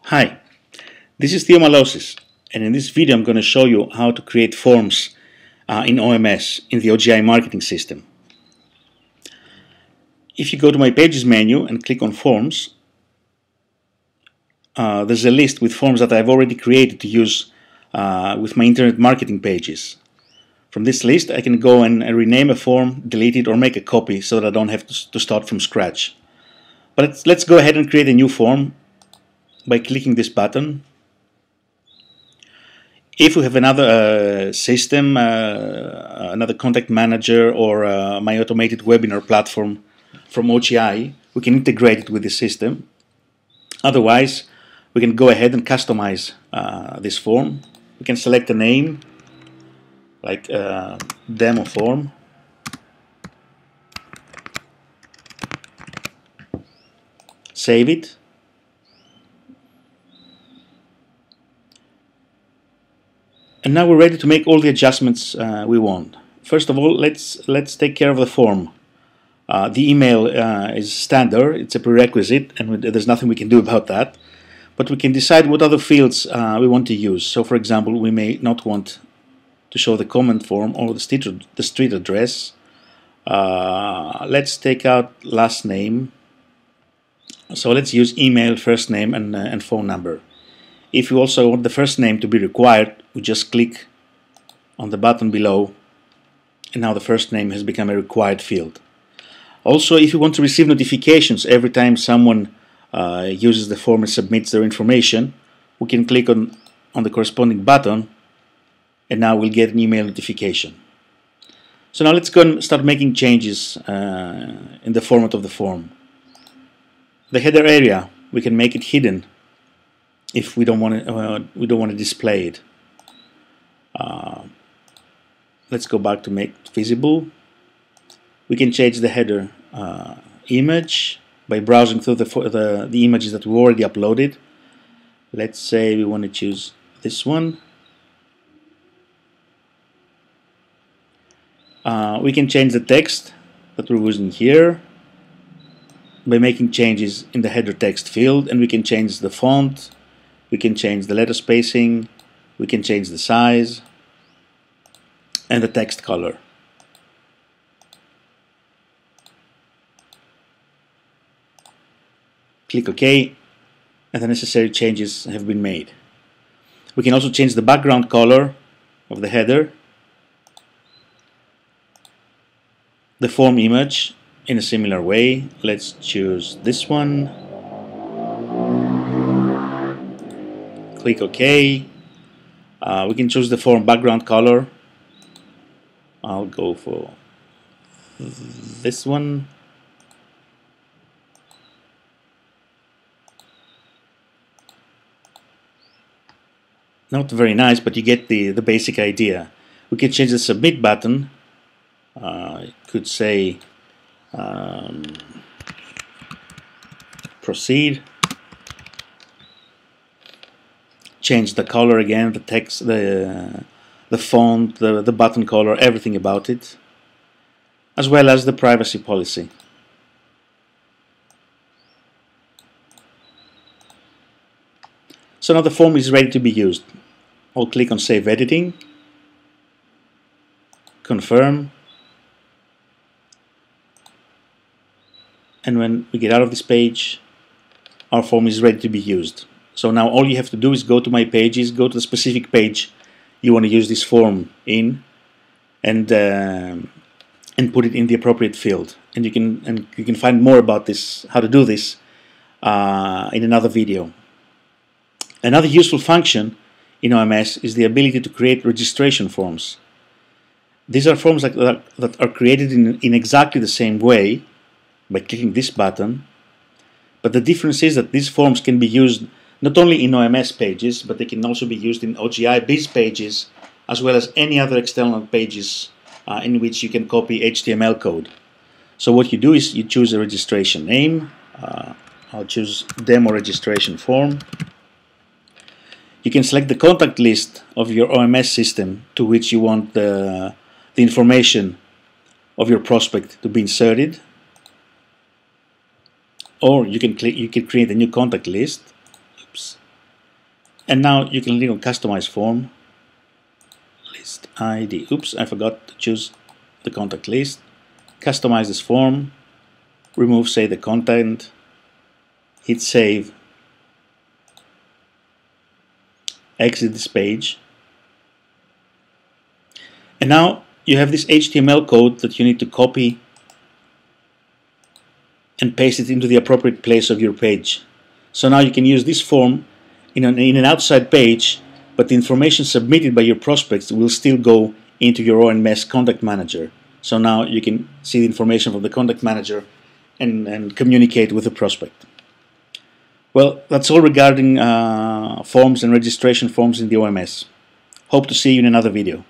Hi, this is Theomalosis, and in this video I'm going to show you how to create forms in OMS in the OGI marketing system. If you go to my Pages menu and click on Forms, there's a list with forms that I've already created to use with my internet marketing pages. From this list I can go and rename a form, delete it, or make a copy so that I don't have to start from scratch. But let's go ahead and create a new form by clicking this button. If we have another system, another contact manager, or my automated webinar platform from OGI, we can integrate it with the system. Otherwise, we can go ahead and customize this form. We can select a name, like demo form. Save it. And now we're ready to make all the adjustments we want. First of all, let's take care of the form. The email is standard, it's a prerequisite, and there's nothing we can do about that. But we can decide what other fields we want to use. So for example, we may not want to show the comment form or the street address. Let's take out last name. So let's use email, first name, and phone number. If you also want the first name to be required, we just click on the button below, and now the first name has become a required field. Also, if you want to receive notifications every time someone uses the form and submits their information, we can click on the corresponding button, and now we'll get an email notification. So now let's go and start making changes in the format of the form. The header area, we can make it hidden if we don't want to display it. Let's go back to make it visible. We can change the header image by browsing through the images that we already uploaded. Let's say we want to choose this one. We can change the text that we're using here by making changes in the header text field, and we can change the font. We can change the letter spacing, we can change the size, and the text color. Click OK, and the necessary changes have been made. We can also change the background color of the header, the form image in a similar way. Let's choose this one. Click OK. We can choose the form background color. I'll go for this one. Not very nice, but you get the basic idea. We can change the submit button. It could say proceed. Change the color again, the text, the font, the button color, everything about it, as well as the privacy policy. So now the form is ready to be used. I'll click on Save Editing, confirm, and when we get out of this page, our form is ready to be used. So now all you have to do is go to my pages, go to the specific page you want to use this form in, and put it in the appropriate field. And you can find more about this, how to do this, in another video. Another useful function in OMS is the ability to create registration forms. These are forms that are created in exactly the same way by clicking this button, but the difference is that these forms can be used not only in OMS pages, but they can also be used in OGI biz pages, as well as any other external pages in which you can copy HTML code. So what you do is you choose a registration name. I'll choose demo registration form. You can select the contact list of your OMS system to which you want the information of your prospect to be inserted. Or you can create a new contact list. Oops. And now you can click on Customize Form, List ID. Oops, I forgot to choose the contact list. Customize this form, remove, say, the content, hit Save, exit this page. And now you have this HTML code that you need to copy and paste it into the appropriate place of your page. So now you can use this form in an outside page, but the information submitted by your prospects will still go into your OMS contact manager. So now you can see the information from the contact manager and communicate with the prospect. Well, that's all regarding forms and registration forms in the OMS. Hope to see you in another video.